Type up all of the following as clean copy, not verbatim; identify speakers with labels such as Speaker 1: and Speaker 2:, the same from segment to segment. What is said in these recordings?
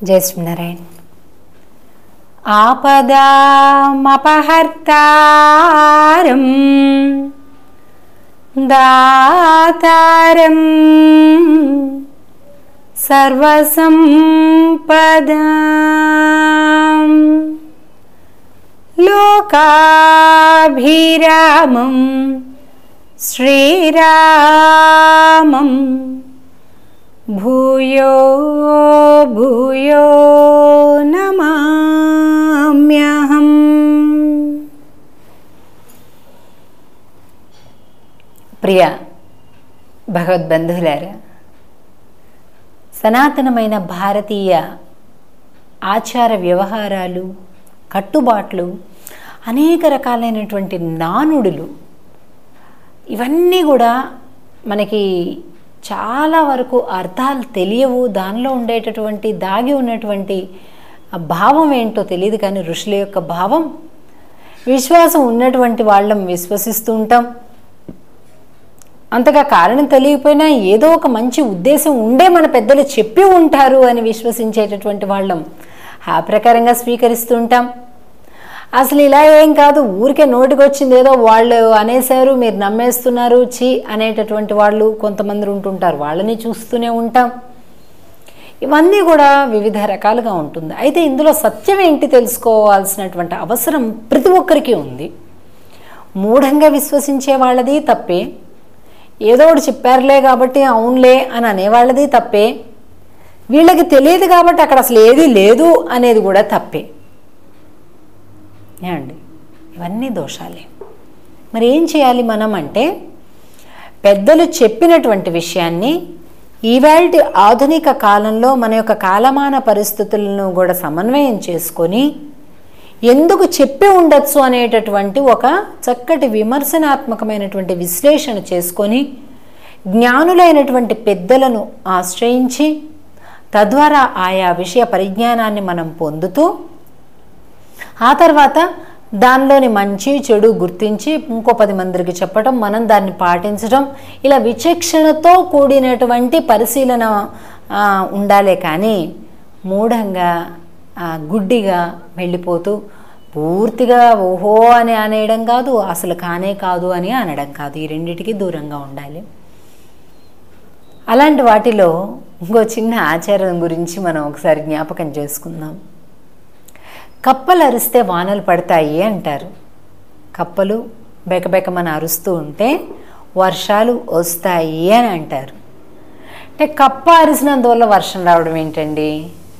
Speaker 1: జై శ్రీనారాయణ. ఆపదామపహర్తారం దాతారం సర్వసంపదాం లోకాభిరామం శ్రీరామం భూయో భూయో నమామ్యహం. ప్రియ భగవద్బంధువులారా, సనాతనమైన భారతీయ ఆచార వ్యవహారాలు, కట్టుబాట్లు, అనేక రకాలైనటువంటి నానుడులు, ఇవన్నీ కూడా మనకి చాలా వరకు అర్థాలు తెలియవు. దానిలో ఉండేటటువంటి దాగి ఉన్నటువంటి భావం ఏంటో తెలియదు. కానీ ఋషుల యొక్క భావం, విశ్వాసం ఉన్నటువంటి వాళ్ళం విశ్వసిస్తూ ఉంటాం. అంతగా కారణం తెలియకపోయినా ఏదో ఒక మంచి ఉద్దేశం ఉండే మన పెద్దలు చెప్పి ఉంటారు అని విశ్వసించేటటువంటి వాళ్ళం ఆ ప్రకారంగా స్వీకరిస్తూ ఉంటాం. అసలు ఇలా ఏం కాదు, ఊరికే నోటికి వచ్చింది ఏదో వాళ్ళు అనేసారు, మీరు నమ్మేస్తున్నారు చి అనేటటువంటి వాళ్ళు కొంతమంది ఉంటుంటారు. వాళ్ళని చూస్తూనే ఉంటాం. ఇవన్నీ కూడా వివిధ రకాలుగా ఉంటుంది. అయితే ఇందులో సత్యం ఏంటి తెలుసుకోవాల్సినటువంటి అవసరం ప్రతి ఒక్కరికి ఉంది. మూఢంగా విశ్వసించే వాళ్ళది తప్పే, ఏదో ఒకటి చెప్పారులే కాబట్టి అవునులే అని అనేవాళ్ళది తప్పే, వీళ్ళకి తెలియదు కాబట్టి అక్కడ అసలు ఏది లేదు అనేది కూడా తప్పే అండి. ఇవన్నీ దోషాలే. మరి ఏం చేయాలి మనం అంటే, పెద్దలు చెప్పినటువంటి విషయాన్ని ఈవేళ ఆధునిక కాలంలో మన యొక్క కాలమాన పరిస్థితులను కూడా సమన్వయం చేసుకొని ఎందుకు చెప్పి ఉండొచ్చు అనేటటువంటి ఒక చక్కటి విమర్శనాత్మకమైనటువంటి విశ్లేషణ చేసుకొని జ్ఞానులైనటువంటి పెద్దలను ఆశ్రయించి తద్వారా ఆయా విషయ పరిజ్ఞానాన్ని మనం పొందుతూ ఆ తర్వాత దానిలోని మంచి చెడు గుర్తించి ఇంకో 10 మందికి చెప్పడం, మనం దాన్ని పాటించడం, ఇలా విచక్షణతో కూడినటువంటి పరిశీలన ఉండాలే. కానీ మూఢంగా గుడ్డిగా వెళ్ళిపోతూ పూర్తిగా ఓహో అని అనేయడం కాదు, అసలు కానే కాదు అని అనడం కాదు. ఈ రెండిటికి దూరంగా ఉండాలి. అలాంటి వాటిలో ఇంకో చిన్న ఆచారం గురించి మనం ఒకసారి జ్ఞాపకం చేసుకుందాం. కప్పలు అరిస్తే వానలు పడతాయి అంటారు. కప్పలు బెకబెకమని అరుస్తూ ఉంటే వర్షాలు వస్తాయి అని అంటారు. అంటే కప్ప అరిసినందువల్ల వర్షం రావడం ఏంటండి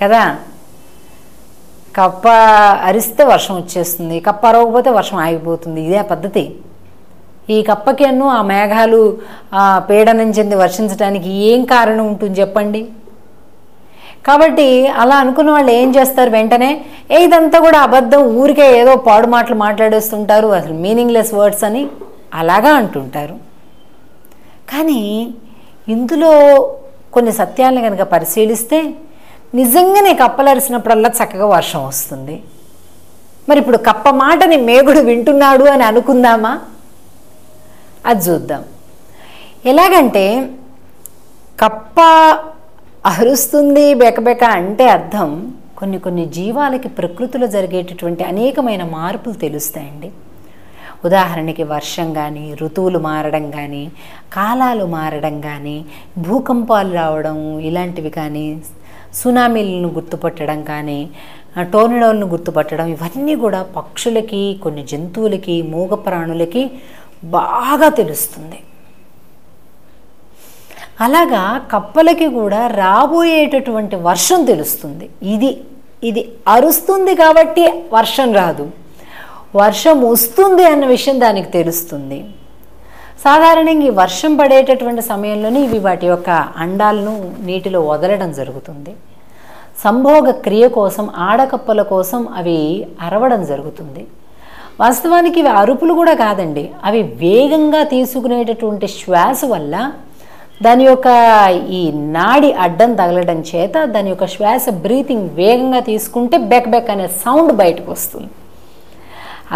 Speaker 1: కదా? కప్ప అరిస్తే వర్షం వచ్చేస్తుంది, కప్ప అరవకపోతే వర్షం ఆగిపోతుంది. ఇదే పద్ధతి. ఈ కప్పకేను ఆ మేఘాలు పీడనం చెంది వర్షించడానికి ఏం కారణం ఉంటుంది చెప్పండి? కాబట్టి అలా అనుకున్న వాళ్ళు ఏం చేస్తారు, వెంటనే ఇదంతా కూడా అబద్ధం, ఊరికే ఏదో పాడు మాటలు మాట్లాడేస్తుంటారు, అసలు మీనింగ్లెస్ వర్డ్స్ అని అలాగా అంటుంటారు. కానీ ఇందులో కొన్ని సత్యాలను కనుక పరిశీలిస్తే నిజంగానే కప్పలు అరిసినప్పుడల్లా చక్కగా వర్షం వస్తుంది. మరి ఇప్పుడు కప్ప మాటని మేఘుడు వింటున్నాడు అని అనుకుందామా? అది చూద్దాం. ఎలాగంటే కప్ప అరుస్తుంది బెకబెక అంటే అర్థం కొన్ని జీవాలకి ప్రకృతిలో జరిగేటటువంటి అనేకమైన మార్పులు తెలుస్తాయండి. ఉదాహరణకి వర్షం కానీ, ఋతువులు మారడం కానీ, కాలాలు మారడం కానీ, భూకంపాలు రావడం ఇలాంటివి కానీ, సునామీలను గుర్తుపట్టడం కానీ, టోర్నడోలను గుర్తుపట్టడం, ఇవన్నీ కూడా పక్షులకి, కొన్ని జంతువులకి, మూగ ప్రాణులకి బాగా తెలుస్తుంది. అలాగా కప్పలకి కూడా రాబోయేటటువంటి వర్షం తెలుస్తుంది. ఇది అరుస్తుంది కాబట్టి వర్షం రాదు, వర్షం వస్తుంది అన్న విషయం దానికి తెలుస్తుంది. సాధారణంగా ఈ వర్షం పడేటటువంటి సమయంలోనే ఇవి వాటి యొక్క అండాలను నీటిలో వదలడం జరుగుతుంది. సంభోగ క్రియ కోసం, ఆడకప్పల కోసం అవి అరవడం జరుగుతుంది. వాస్తవానికి ఇవి అరుపులు కూడా కాదండి, అవి వేగంగా తీసుకునేటటువంటి శ్వాస వల్ల దాని యొక్క ఈ నాడి అడ్డం తగలడం చేత దాని యొక్క శ్వాస బ్రీతింగ్ వేగంగా తీసుకుంటే బెక్ బెక్ అనే సౌండ్ బయటకు వస్తుంది.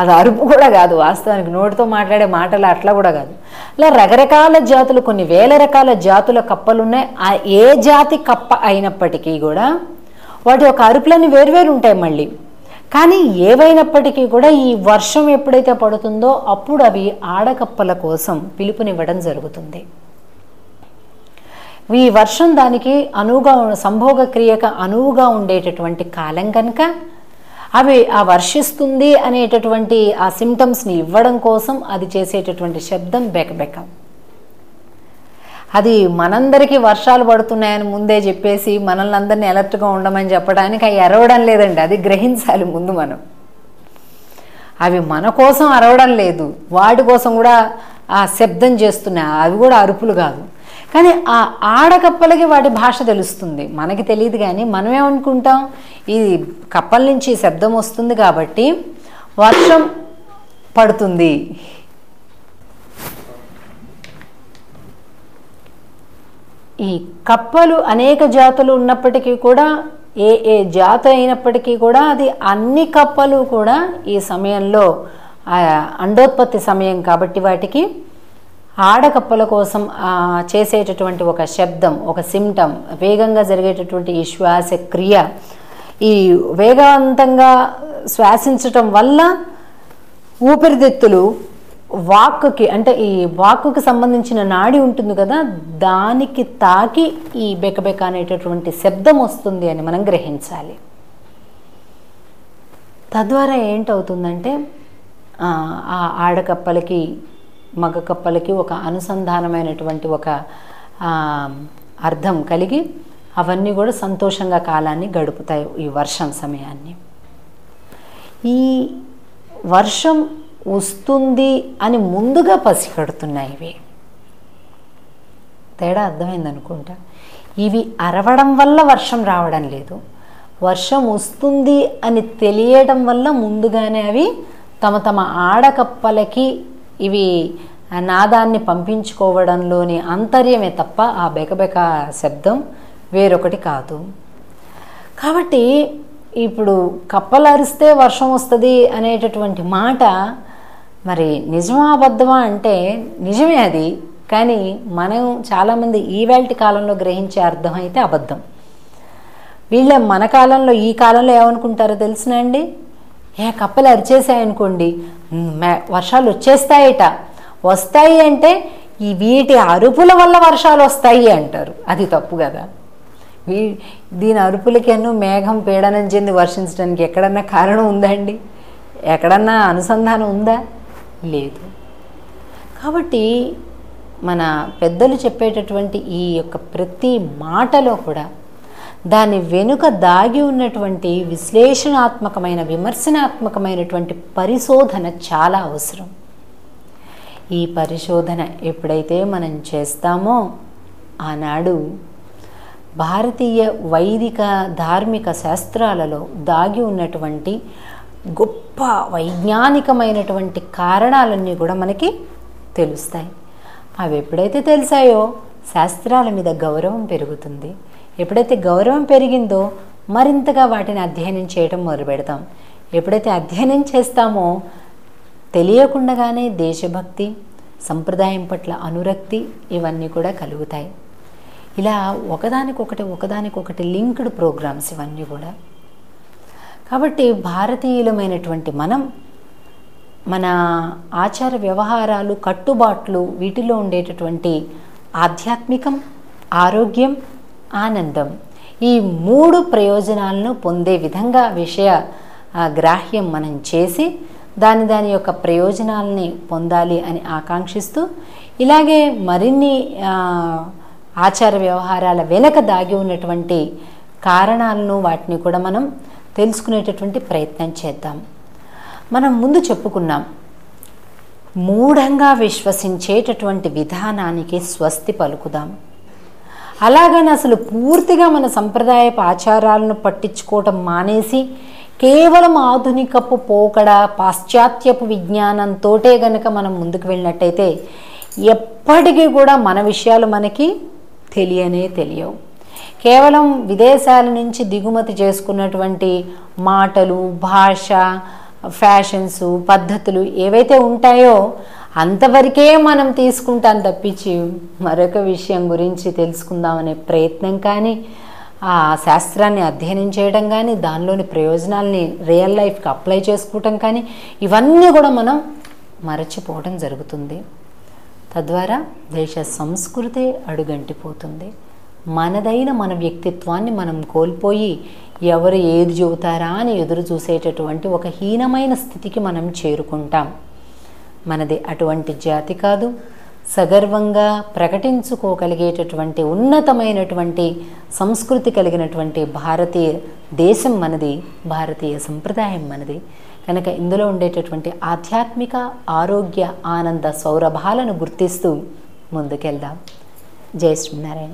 Speaker 1: అది అరుపు కూడా కాదు, వాస్తవానికి నోటితో మాట్లాడే మాటలు అట్లా కూడా కాదు. ఇలా రకరకాల జాతులు, కొన్ని వేల రకాల జాతుల కప్పలు ఉన్నాయి. ఏ జాతి కప్ప అయినప్పటికీ కూడా వాటి యొక్క అరుపులన్నీ వేరువేరు ఉంటాయి మళ్ళీ. కానీ ఏవైనప్పటికీ కూడా ఈ వర్షం ఎప్పుడైతే పడుతుందో అప్పుడు అవి ఆడకప్పల కోసం పిలుపునివ్వడం జరుగుతుంది. ఈ వర్షం దానికి అనువుగా, సంభోగ క్రియకు అనువుగా ఉండేటటువంటి కాలం కనుక అవి ఆ వర్షిస్తుంది అనేటటువంటి ఆ సిమ్టమ్స్ని ఇవ్వడం కోసం అది చేసేటటువంటి శబ్దం బెకబెక. అది మనందరికీ వర్షాలు పడుతున్నాయని ముందే చెప్పేసి మనల్ని అందరినీ అలర్ట్గా ఉండమని చెప్పడానికి అవి అరవడం లేదండి, అది గ్రహించాలి ముందు మనం. అవి మన కోసం అరవడం లేదు, వాటి కోసం కూడా ఆ శబ్దం చేస్తున్నాయి, అవి కూడా అరుపులు కాదు. కానీ ఆ ఆడకప్పలకి వాటి భాష తెలుస్తుంది, మనకి తెలియదు. కానీ మనమేమనుకుంటాం, ఈ కప్పల నుంచి శబ్దం వస్తుంది కాబట్టి వర్షం పడుతుంది. ఈ కప్పలు అనేక జాతులు ఉన్నప్పటికీ కూడా, ఏ జాతి అయినప్పటికీ కూడా అది అన్ని కప్పలు కూడా ఈ సమయంలో అండోత్పత్తి సమయం కాబట్టి వాటికి ఆడకప్పల కోసం చేసేటటువంటి ఒక శబ్దం, ఒక సిమ్టమ్, వేగంగా జరిగేటటువంటి ఈ శ్వాస క్రియ, ఈ వేగవంతంగా శ్వాసించటం వల్ల ఊపిరితిత్తులు వాక్కుకి, అంటే ఈ వాక్కుకి సంబంధించిన నాడి ఉంటుంది కదా, దానికి తాకి ఈ బెకబెక అనేటటువంటి శబ్దం వస్తుంది అని మనం గ్రహించాలి. తద్వారా ఏంటవుతుందంటే ఆ ఆడకప్పలకి మగ కప్పలకి ఒక అనుసంధానమైనటువంటి ఒక అర్థం కలిగి అవన్నీ కూడా సంతోషంగా కాలాన్ని గడుపుతాయి ఈ వర్షం సమయాన్ని. ఈ వర్షం వస్తుంది అని ముందుగా పసిగడుతున్నాయి ఇవి. తేడా అర్థమైంది అనుకుంటా. ఇవి అరవడం వల్ల వర్షం రావడం లేదు, వర్షం వస్తుంది అని తెలియడం వల్ల ముందుగానే అవి తమ తమ ఆడకప్పలకి ఇవి నాదాన్ని పంపించుకోవడంలోని అంతర్యమే తప్ప ఆ బెకబెక శబ్దం వేరొకటి కాదు. కాబట్టి ఇప్పుడు కప్పలు అరిస్తే వర్షం వస్తుంది అనేటటువంటి మాట మరి నిజమా అబద్ధమా అంటే నిజమే అది. కానీ మనం చాలామంది ఈవేళ కాలంలో గ్రహించే అర్థం అయితే అబద్ధం. వీళ్ళ మన కాలంలో, ఈ కాలంలో ఏమనుకుంటారో తెలిసినా అండి, కప్పలు అరిచేసాయనుకోండి వర్షాలు వచ్చేస్తాయట. వస్తాయి అంటే ఈ వీటి అరుపుల వల్ల వర్షాలు వస్తాయి అంటారు. అది తప్పు కదా. దీని అరుపులకేనో మేఘం పీడనం చెంది వర్షించడానికి ఎక్కడన్నా కారణం ఉందా అండి? ఎక్కడన్నా అనుసంధానం ఉందా? లేదు. కాబట్టి మన పెద్దలు చెప్పేటటువంటి ఈ యొక్క ప్రతి మాటలో కూడా దాని వెనుక దాగి ఉన్నటువంటి విశ్లేషణాత్మకమైన, విమర్శనాత్మకమైనటువంటి పరిశోధన చాలా అవసరం. ఈ పరిశోధన ఎప్పుడైతే మనం చేస్తామో ఆనాడు భారతీయ వైదిక ధార్మిక శాస్త్రాలలో దాగి ఉన్నటువంటి గొప్ప వైజ్ఞానికమైనటువంటి కారణాలన్నీ కూడా మనకి తెలుస్తాయి. అవి ఎప్పుడైతే తెలిసాయో శాస్త్రాల మీద గౌరవం పెరుగుతుంది. ఎప్పుడైతే గౌరవం పెరిగిందో మరింతగా వాటిని అధ్యయనం చేయడం మొదలుపెడతాం. ఎప్పుడైతే అధ్యయనం చేస్తామో తెలియకుండానే దేశభక్తి, సంప్రదాయం పట్ల అనురక్తి ఇవన్నీ కూడా కలుగుతాయి. ఇలా ఒకదానికొకటి లింక్డ్ ప్రోగ్రామ్స్ ఇవన్నీ కూడా. కాబట్టి భారతీయులమైనటువంటి మనం మన ఆచార వ్యవహారాలు, కట్టుబాట్లు, వీటిలో ఉండేటటువంటి ఆధ్యాత్మికం, ఆరోగ్యం, ఆనందం, ఈ 3 ప్రయోజనాలను పొందే విధంగా విషయ గ్రాహ్యం మనం చేసి దాని యొక్క ప్రయోజనాలని పొందాలి అని ఆకాంక్షిస్తూ, ఇలాగే మరిన్ని ఆచార వ్యవహారాల వెనక దాగి ఉన్నటువంటి కారణాలను వాటిని కూడా మనం తెలుసుకునేటటువంటి ప్రయత్నం చేద్దాం. మనం ముందు చెప్పుకున్నాం, మూఢంగా విశ్వసించేటటువంటి విధానానికి స్వస్తి పలుకుదాం. అలాగని అసలు పూర్తిగా మన సంప్రదాయపు ఆచారాలను పట్టించుకోవటం మానేసి కేవలం ఆధునికపు పోకడ, పాశ్చాత్యపు విజ్ఞానంతోటే గనక మనం ముందుకు వెళ్ళినట్టయితే ఎప్పటికీ కూడా మన విషయాలు మనకి తెలియవు. కేవలం విదేశాల నుంచి దిగుమతి చేసుకున్నటువంటి మాటలు, భాష, ఫ్యాషన్స్, పద్ధతులు ఏవైతే ఉంటాయో అంతవరకే మనం తీసుకుంటాం తప్పించి మరొక విషయం గురించి తెలుసుకుందామనే ప్రయత్నం కానీ, ఆ శాస్త్రాన్ని అధ్యయనం చేయడం కానీ, దానిలోని ప్రయోజనాల్ని రియల్ లైఫ్కి అప్లై చేసుకోవటం కానీ, ఇవన్నీ కూడా మనం మరచిపోవడం జరుగుతుంది. తద్వారా దేశ సంస్కృతే అడుగంటిపోతుంది. మనదైన మన వ్యక్తిత్వాన్ని మనం కోల్పోయి ఎవరు ఏది చెబుతారా అని ఎదురు చూసేటటువంటి ఒక హీనమైన స్థితికి మనం చేరుకుంటాం. మనది అటువంటి జాతి కాదు. సగర్వంగా ప్రకటించుకోగలిగేటటువంటి ఉన్నతమైనటువంటి సంస్కృతి కలిగినటువంటి భారతీయ దేశం మనది, భారతీయ సంప్రదాయం మనది. కనుక ఇందులో ఉండేటటువంటి ఆధ్యాత్మిక, ఆరోగ్య, ఆనంద సౌరభాలను గుర్తిస్తూ ముందుకెళ్దాం. జై శ్రీనారాయణ.